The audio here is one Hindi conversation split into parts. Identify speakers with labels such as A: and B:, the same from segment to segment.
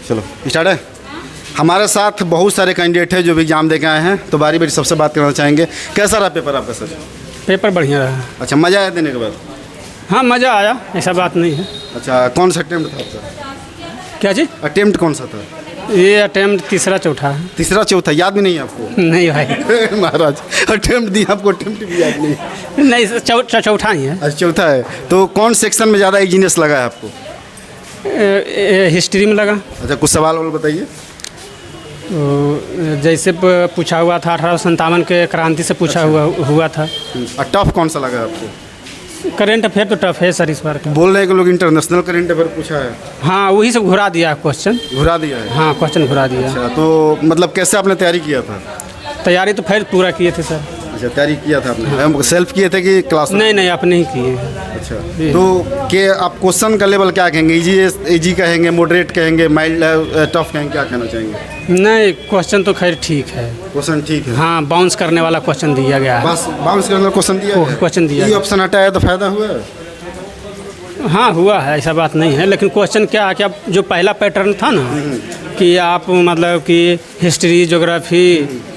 A: चलो स्टार्ट है। हमारे साथ बहुत सारे कैंडिडेट हैं जो भी एग्जाम दे के आए हैं, तो बारी बारी सबसे बात करना चाहेंगे। कैसा रहा पेपर आपका सर?
B: पेपर बढ़िया रहा।
A: अच्छा, मज़ा आया देने के बाद?
B: हाँ मज़ा आया, ऐसा बात नहीं है।
A: अच्छा, कौन सा अटेम्प्ट था आपका?
B: क्या चीज़?
A: अटेम्प्ट कौन सा था?
B: ये अटेम्प्ट तीसरा चौथा है।
A: तीसरा चौथा याद भी नहीं है आपको?
B: नहीं भाई
A: महाराज अटेम्प्ट दिया आपको, अटेम्प्ट भी याद नहीं?
B: नहीं चौथा ही है।
A: अच्छा, चौथा है। तो कौन सेक्शन में ज़्यादा इजीनेस लगा है आपको?
B: हिस्ट्री में लगा।
A: अच्छा, कुछ सवाल वाल बताइए।
B: तो जैसे पूछा हुआ था 1857 के क्रांति से पूछा हुआ था।
A: और टफ कौन सा लगा आपको?
B: करेंट अफेयर तो टफ है सर इस बार का।
A: बोल रहे हैं कि लोग इंटरनेशनल करेंट अफेयर पूछा है।
B: हाँ वही सब घुरा दिया क्वेश्चन।
A: घुरा दिया है?
B: हाँ क्वेश्चन घुरा दिया।
A: अच्छा, तो मतलब कैसे आपने तैयारी किया था?
B: तैयारी तो फिर पूरा किए थे सर।
A: अच्छा, तैयारी किया था आपने? सेल्फ किए थे कि क्लास?
B: नहीं अपने ही किए।
A: अच्छा, तो के आप क्वेश्चन का लेवल क्या कहेंगे? इजी कहेंगे, मॉडरेट कहेंगे, माइल्ड टफ कहेंगे, क्या कहना चाहेंगे?
B: नहीं क्वेश्चन तो खैर ठीक है।
A: क्वेश्चन ठीक है?
B: हाँ बाउंस करने वाला क्वेश्चन दिया गया है।
A: बस बाउंस करने वाला क्वेश्चन दिया है?
B: क्वेश्चन दिया
A: ये ऑप्शन हटाया तो फायदा हुआ है?
B: हाँ हुआ है, ऐसा बात नहीं है। लेकिन क्वेश्चन क्या है कि अब जो पहला पैटर्न था ना कि आप मतलब कि हिस्ट्री ज्योग्राफी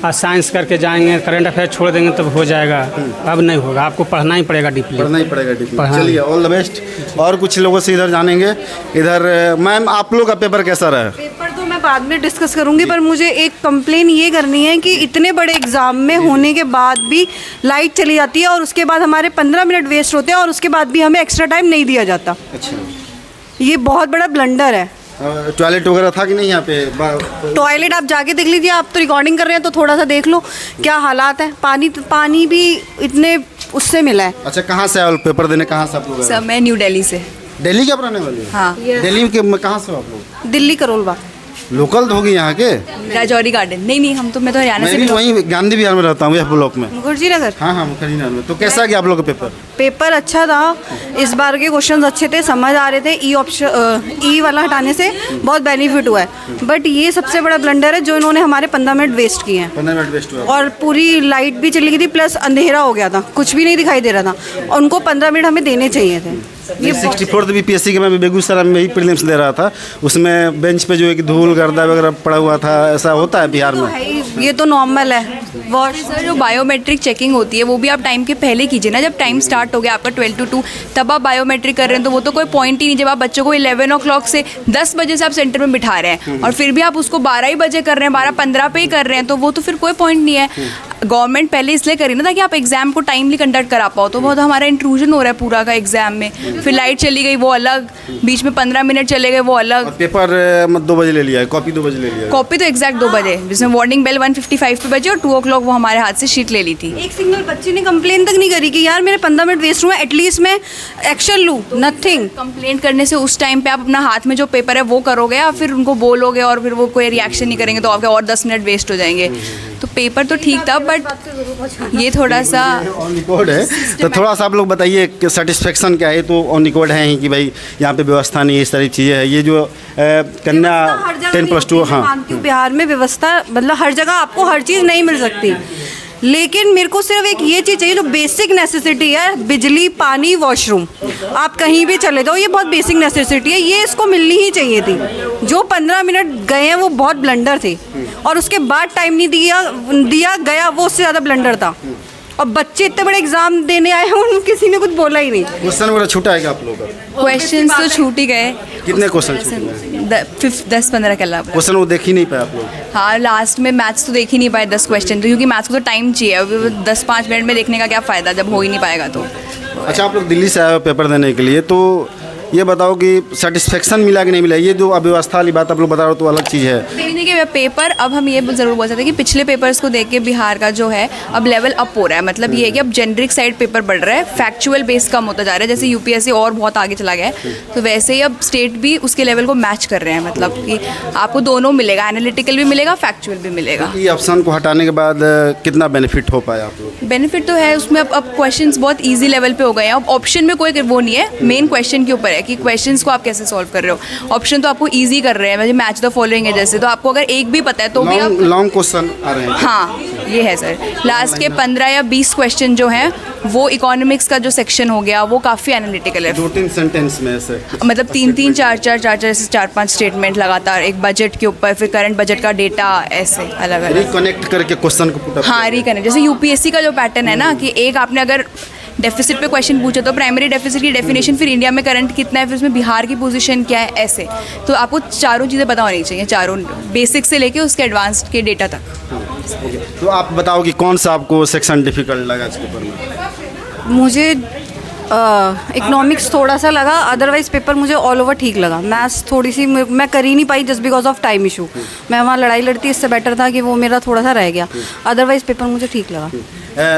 B: और साइंस करके जाएंगे, करंट अफेयर छोड़ देंगे तब हो जाएगा। अब नहीं होगा, आपको पढ़ना ही पड़ेगा डीपली।
A: पढ़ना ही पड़ेगा डीपली। चलिए, ऑल द बेस्ट। और कुछ लोगों से इधर जानेंगे। इधर मैम, आप लोग का पेपर कैसा रहा?
C: पेपर तो मैं बाद में डिस्कस करूंगी, पर मुझे एक कंप्लेन ये करनी है कि इतने बड़े एग्जाम में होने के बाद भी लाइट चली जाती है और उसके बाद हमारे 15 मिनट वेस्ट होते हैं और उसके बाद भी हमें एक्स्ट्रा टाइम नहीं दिया जाता।
A: अच्छा,
C: ये बहुत बड़ा ब्लंडर है।
A: टॉयलेट वगैरह था कि नहीं यहाँ पे?
C: टॉयलेट आप जाके देख लीजिए। आप तो रिकॉर्डिंग कर रहे हैं तो थोड़ा सा देख लो क्या हालात है। पानी भी इतने उससे मिला है।
A: अच्छा, कहाँ से आए पेपर देने? कहाँ से आप लोग?
D: सर मैं न्यू दिल्ली से।
A: दिल्ली के रहने वाले?
D: हाँ।
A: दिल्ली के कहाँ से हो आप लोग?
C: दिल्ली करोलबाग।
A: लोकल तो होगी यहाँ के?
D: राजौरी गार्डन। नहीं मैं तो हरियाणा से।
A: मैं भी वहीं गांधी विहार में रहता हूँ, यह ब्लॉक में।
C: मुखर्जी नगर।
A: हाँ, मुखर्जी नगर में। तो कैसा गया आप लोग का पेपर?
C: पेपर अच्छा था। इस बार के क्वेश्चंस अच्छे थे, समझ आ रहे थे। ई वाला हटाने से बहुत बेनिफिट हुआ है। बट ये सबसे बड़ा ब्लंडर है जो इन्होंने हमारे 15 मिनट वेस्ट किए हैं।
A: 15 मिनट वेस्ट हुआ। और
C: पूरी लाइट भी चली गई थी, प्लस अंधेरा हो गया था, कुछ भी नहीं दिखाई दे रहा था। और उनको 15 मिनट हमें देने चाहिए थे।
A: ये 64th BPSC के मैं बेगूसराय में ही प्रीलिम्स दे रहा था। उसमें बेंच पे जो है कि धूल गर्दा वगैरह पड़ा हुआ था। ऐसा होता है बिहार में?
C: ये तो नॉर्मल है।
D: सर जो बायोमेट्रिक चेकिंग होती है वो भी आप टाइम के पहले कीजिए ना। जब टाइम स्टार्ट हो गया आपका 12 to 2 तब आप बायोमेट्रिक कर रहे हैं तो वो तो कोई पॉइंट ही नहीं। जब आप बच्चों को 11 o'clock से 10 बजे से आप सेंटर में बिठा रहे हैं और फिर भी आप उसको 12 ही बजे कर रहे हैं, 12:15 पे ही कर रहे हैं, तो वो तो फिर कोई पॉइंट नहीं है। गवर्नमेंट पहले इसलिए करी ना ताकि आप एग्जाम को टाइमली कंडक्ट करा पाओ। तो बहुत हमारा इंट्रूजन हो रहा है पूरा का एग्जाम में। फिर लाइट चली गई वो अलग, बीच में 15 मिनट चले गए वो अलग।
A: पेपर 2 बजे ले लिया है, कॉपी 2 बजे ले लिया है।
D: कॉपी तो एग्जैक्ट 2 बजे, जिसमें वार्निंग बेल 1:55 पे बजे और 2 o'clock वो हमारे हाथ से शीट ले ली थी।
C: एक सिंगल बच्चे ने कंप्लेन तक नहीं करी कि यार मेरे 15 मिनट वेस्ट हुए, एटलीस्ट मैं एक्शन लूँ। नथिंग।
D: कंप्लेन करने से उस टाइम पे आप अपना हाथ में जो पेपर है वो करोगे या फिर उनको बोलोगे और फिर वो कोई रिएक्शन नहीं करेंगे तो आपके और 10 मिनट वेस्ट हो जाएंगे। तो पेपर तो ठीक था बट ये थोड़ा सा
A: ऑन रिकॉर्ड है। तो थोड़ा सा आप लोग बताइए कि सेटिस्फेक्शन क्या है? तो ऑन रिकॉर्ड है ही कि भाई यहाँ पे व्यवस्था नहीं, इस तरह चीज़ें है। ये जो कन्या 10+2। हाँ,
C: मानती हूँ बिहार में व्यवस्था मतलब हर जगह आपको हर चीज़ नहीं मिल सकती, लेकिन मेरे को सिर्फ एक ये चीज़ चाहिए जो बेसिक नेसेसिटी है। बिजली, पानी, वॉशरूम, आप कहीं भी चले जाओ, ये बहुत बेसिक नेसेसिटी है। ये इसको मिलनी ही चाहिए थी। जो 15 मिनट गए हैं वो बहुत ब्लंडर थे और उसके बाद टाइम नहीं दिया गया, वो उससे ज़्यादा ब्लंडर था। और बच्चे इतने बड़े एग्जाम देने आए हैं, किसी ने कुछ बोला ही नहीं।
A: क्वेश्चन वगैरह छूटा है क्या आप लोगों का?
D: क्वेश्चंस तो छूट ही गए।
A: कितने क्वेश्चन?
D: 10-15 के अलावा
A: क्वेश्चन वो देख ही नहीं पाए आप लोग?
D: हाँ लास्ट में मैथ्स तो देख ही नहीं पाए 10 क्वेश्चन, तो क्योंकि मैथ्स को तो टाइम चाहिए। 10-5 मिनट में देखने का क्या फ़ायदा जब हो ही नहीं पाएगा तो।
A: अच्छा, आप लोग दिल्ली से आए हो पेपर देने के लिए, तो ये बताओ कि सेटिस्फेक्शन मिला कि नहीं मिला? ये जो अव्यवस्था वाली बात आप लोग बता रहे हो तो अलग चीज़ है।
D: देखने के पेपर अब हम ये ज़रूर बोल सकते हैं कि पिछले पेपर्स को देख के बिहार का जो है अब लेवल अप हो रहा है। मतलब ये है कि अब जेनरिक साइड पेपर बढ़ रहा है, फैक्चुअल बेस कम होता जा रहा है। जैसे यूपीएससी और बहुत आगे चला गया है, तो वैसे ही अब स्टेट भी उसके लेवल को मैच कर रहे हैं। मतलब कि आपको दोनों मिलेगा, एनालिटिकल भी मिलेगा, फैक्चुअल भी मिलेगा।
A: ये ऑप्शन को हटाने के बाद कितना बेनिफिट हो पाया आप लोग?
D: बेनिफिट तो है उसमें। अब क्वेश्चंस बहुत ईजी लेवल पे हो गए हैं। अब ऑप्शन में कोई वो नहीं है, मेन क्वेश्चन के ऊपर है है कि क्वेश्चंस को आप कैसे सॉल्व कर रहे हो। ऑप्शन तो आपको ईजी कर रहे हैं, मतलब मैच द फॉलोइंग है जैसे, तो आपको अगर एक भी पता है तो भी आप
A: लॉन्ग क्वेश्चन आ रहे हैं।
D: हाँ ये है सर। लास्ट के 15 या 20 क्वेश्चन जो हैं वो इकोनॉमिक्स का जो सेक्शन हो गया वो काफ़ी एनालिटिकल है।
A: 2-3 सेंटेंस में ऐसे
D: मतलब 3-3 4-4 4-5 स्टेटमेंट लगातार एक बजट के ऊपर, फिर करंट बजट का डेटा, ऐसे अलग अलग
A: रिकनेक्ट करके क्वेश्चन को पुट अप।
D: हाँ रिकनेक्ट, जैसे यूपीएससी का जो पैटर्न है ना कि एक आपने अगर डेफिसिट पे क्वेश्चन पूछे तो प्राइमरी डेफिसिट की डेफिनेशन, फिर इंडिया में करंट कितना है, फिर उसमें बिहार की पोजीशन क्या है, ऐसे। तो आपको चारों चीज़ें पता होनी चाहिए, चारों बेसिक से लेके उसके एडवांस्ड के डेटा तक।
A: तो आप बताओ कि कौन सा आपको सेक्शन डिफिकल्ट लगा इस पेपर में?
C: मुझे इकोनॉमिक्स थोड़ा सा लगा, अदरवाइज पेपर मुझे ऑल ओवर ठीक लगा। मैथ्स थोड़ी सी मैं कर ही नहीं पाई just because of time issue. मैं वहाँ लड़ाई लड़ती, इससे बेटर था कि वो मेरा थोड़ा सा रह गया, अदरवाइज पेपर मुझे ठीक लगा।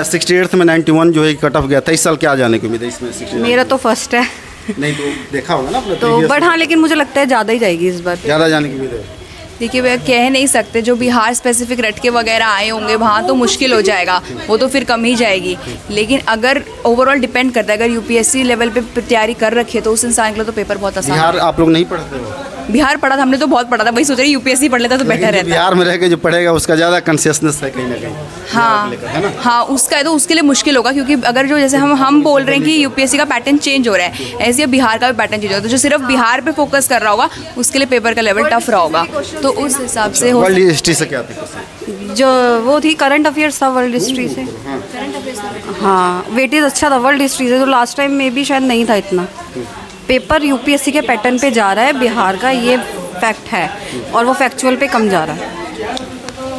A: 68th में 91 जो है कट ऑफ गया था, इस साल क्या जाने की उम्मीद है इसमें? 69
C: मेरा तो फर्स्ट है
A: नहीं तो देखा होगा ना आपने
C: तो, बट हाँ लेकिन मुझे लगता है ज़्यादा ही जाएगी इस बार।
A: ज़्यादा जाने की उम्मीद है।
D: देखिए भैया कह नहीं सकते, जो बिहार स्पेसिफिक रटके वगैरह आए होंगे वहाँ तो मुश्किल हो जाएगा, वो तो फिर कम ही जाएगी। लेकिन अगर ओवरऑल डिपेंड करता है, अगर यूपीएससी लेवल पे तैयारी कर रखी है तो उस इंसान के लिए तो पेपर बहुत आसान है।
A: बिहार आप लोग नहीं पढ़ते हो?
D: बिहार पढ़ा था हमने, तो बहुत पढ़ा था, वही सोच रहे यूपीएससी पढ़ लेता तो बेटर रहता।
A: बिहार में रह के जो पढ़ेगा उसका ज़्यादा कॉन्शियसनेस है कहीं ना कहीं।
D: हाँ
A: है ना?
D: हाँ उसका है तो उसके लिए मुश्किल होगा, क्योंकि अगर जो जैसे हम बोल रहे हैं कि यूपीएससी का पैटर्न चेंज हो रहा है, ऐसे ही बिहार का भी पैटर्न चेंज हो रहा है, तो जो सिर्फ बिहार पे फोकस कर रहा होगा उसके लिए पेपर का लेवल टफ रहा होगा। तो उस हिसाब से
A: वर्ल्ड हिस्ट्री से क्या थी?
C: जो वो थी करंट अफेयर्स था वर्ल्ड हिस्ट्री से। हाँ वेटेज अच्छा था वर्ल्ड हिस्ट्री से, तो लास्ट टाइम में भी शायद नहीं था इतना। पेपर यूपीएससी के पैटर्न पे जा रहा है बिहार का, ये फैक्ट है, और वो फैक्चुअल पे कम जा रहा है।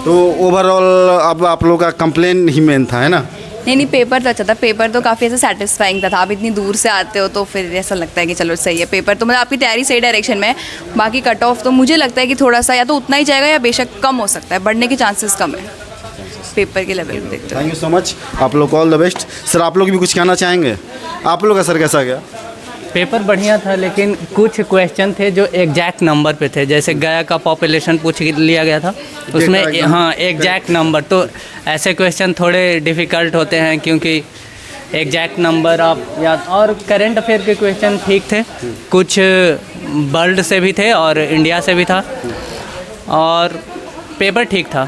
A: तो ओवरऑल अब आप लोगों का कंप्लेन ही मेन था, है ना?
D: नहीं पेपर तो अच्छा था, पेपर तो काफ़ी ऐसा सेटिस्फाइंग था। आप इतनी दूर से आते हो तो फिर ऐसा लगता है कि चलो सही है, पेपर तो मतलब आपकी तैयारी सही डायरेक्शन में है। बाकी कट ऑफ तो मुझे लगता है कि थोड़ा सा या तो उतना ही जाएगा या बेशक कम हो सकता है, बढ़ने के चांसेस कम है पेपर के लेवल में देखते हो।
A: थैंक यू सो मच, आप लोग को ऑल द बेस्ट। सर आप लोग भी कुछ कहना चाहेंगे? आप लोग का सर कैसा गया?
E: पेपर बढ़िया था, लेकिन कुछ क्वेश्चन थे जो एग्जैक्ट नंबर पे थे। जैसे गया का पॉपुलेशन पूछ लिया गया था, उसमें हाँ एग्जैक्ट नंबर, तो ऐसे क्वेश्चन थोड़े डिफ़िकल्ट होते हैं क्योंकि एग्जैक्ट नंबर आप याद। और करंट अफेयर के क्वेश्चन ठीक थे, कुछ वर्ल्ड से भी थे और इंडिया से भी था, और पेपर ठीक था।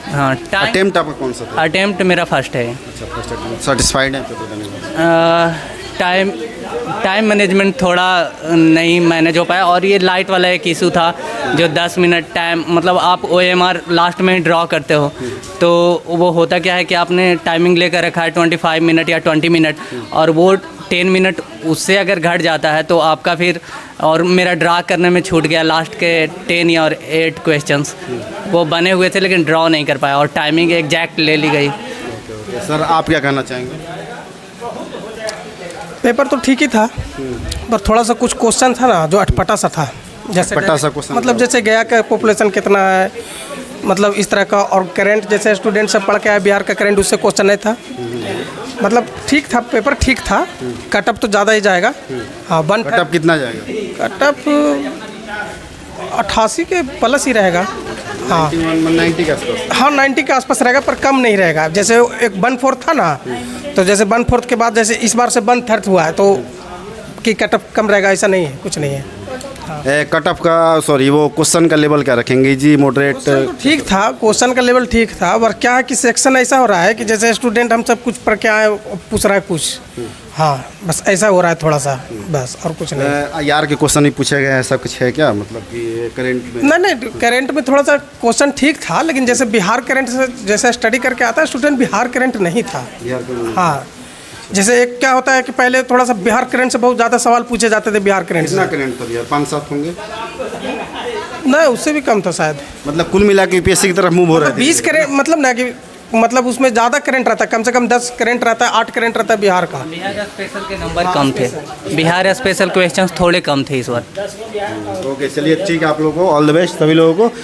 E: हाँ
A: अटेम्प्ट आपका कौन सा था?
E: अटेम्प्ट मेरा फर्स्ट है।
A: अच्छा फर्स्ट अटेम्प्ट, सेटिस्फाइड है पेपर देने में?
E: टाइम मैनेजमेंट थोड़ा नहीं मैनेज हो पाया, और ये लाइट वाला एक इशू था जो 10 मिनट टाइम, मतलब आप OMR लास्ट में ड्रॉ करते हो तो वो होता क्या है कि आपने टाइमिंग लेकर रखा है 25 मिनट या 20 मिनट, और वो 10 मिनट उससे अगर घट जाता है तो आपका फिर, और मेरा ड्रा करने में छूट गया लास्ट के 10 या 8 क्वेश्चंस वो बने हुए थे लेकिन ड्रॉ नहीं कर पाया, और टाइमिंग एग्जैक्ट ले ली गई।
A: सर आप क्या कहना चाहेंगे?
F: पेपर तो ठीक ही था, पर थोड़ा सा कुछ क्वेश्चन था ना जो अटपटा सा था। जैसे
A: अटपटा सा क्वेश्चन
F: मतलब जैसे गया का पॉपुलेशन कितना है, मतलब इस तरह का, और करंट जैसे स्टूडेंट सब पढ़ के आए बिहार का करंट, उससे क्वेश्चन नहीं था। मतलब ठीक था, पेपर ठीक था। कटअप तो ज़्यादा ही जाएगा। हाँ
A: कटअप कितना जाएगा?
F: कटअप 88 के प्लस ही रहेगा। हाँ
A: 90 के आसपास।
F: हाँ 90 के आसपास रहेगा, पर कम नहीं रहेगा। जैसे एक 1/4 था ना, तो जैसे 1/4 के बाद जैसे इस बार से 1/3 हुआ है तो कि कटअप कम रहेगा, ऐसा नहीं है, कुछ नहीं है।
A: कटअप का सॉरी वो क्वेश्चन का लेवल क्या रखेंगे जी? मॉडरेट?
F: ठीक था, क्वेश्चन का लेवल ठीक था, और क्या है कि सेक्शन ऐसा हो रहा है कि जैसे स्टूडेंट हम सब कुछ पढ़ के आए, पूछ रहा है कुछ। हाँ बस ऐसा हो रहा है थोड़ा सा, बस और कुछ नहीं।
A: यार के क्वेश्चन भी पूछे गए, ऐसा कुछ है क्या? मतलब कि करंट में?
F: नहीं करंट में थोड़ा सा क्वेश्चन ठीक था, लेकिन जैसे बिहार करंट से जैसे स्टडी करके आता है स्टूडेंट, बिहार करंट नहीं था। हाँ जैसे एक क्या होता है कि पहले थोड़ा सा बिहार करंट से बहुत ज़्यादा सवाल पूछे जाते थे बिहार करंट से।
A: कितना करंट था यार? 5-7 होंगे?
F: नहीं उससे भी कम था शायद।
A: मतलब कुल मिला के यूपीएससी की तरफ मूव हो रहा है।
F: 20 करंट मतलब ना कि मतलब उसमें ज़्यादा करंट रहता है, कम से कम 10 करंट रहता है, 8 करंट रहता है बिहार का।
E: बिहार स्पेशल के नंबर कम थे, बिहार स्पेशल क्वेश्चंस थोड़े कम थे इस बार।
A: ओके चलिए ठीक है, आप लोगों को ऑल द बेस्ट सभी लोगों को।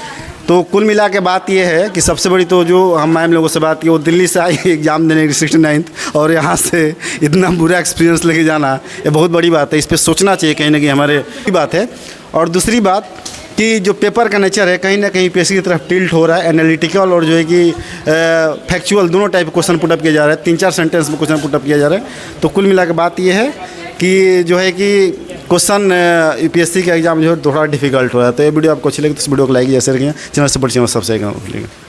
A: तो कुल मिला के बात ये है कि सबसे बड़ी तो जो हम मैम लोगों से बात की, वो दिल्ली से आई एग्ज़ाम देने की 69th, और यहाँ से इतना बुरा एक्सपीरियंस लेके जाना ये बहुत बड़ी बात है। इस पर सोचना चाहिए कहीं ना कहीं हमारे की बात है। और दूसरी बात कि जो पेपर का नेचर है कहीं ना कहीं यूपीएससी की तरफ टिल्ट हो रहा है, एनालिटिकल और जो है कि फैक्चुअल दोनों टाइप के क्वेश्चन पुटअप किया जा रहा है, 3-4 सेंटेंस में क्वेश्चन पुटअप किया जा रहा है। तो कुल मिला के बात ये है कि जो है कि क्वेश्चन यूपीएससी का एग्जाम जो है थोड़ा डिफिकल्ट हो रहा है। तो ये वीडियो आपको अच्छी लगी तो इस वीडियो को लाइक जैसे रखिए, चैनल से बड़ी चैनल सब्सक्राइब करें।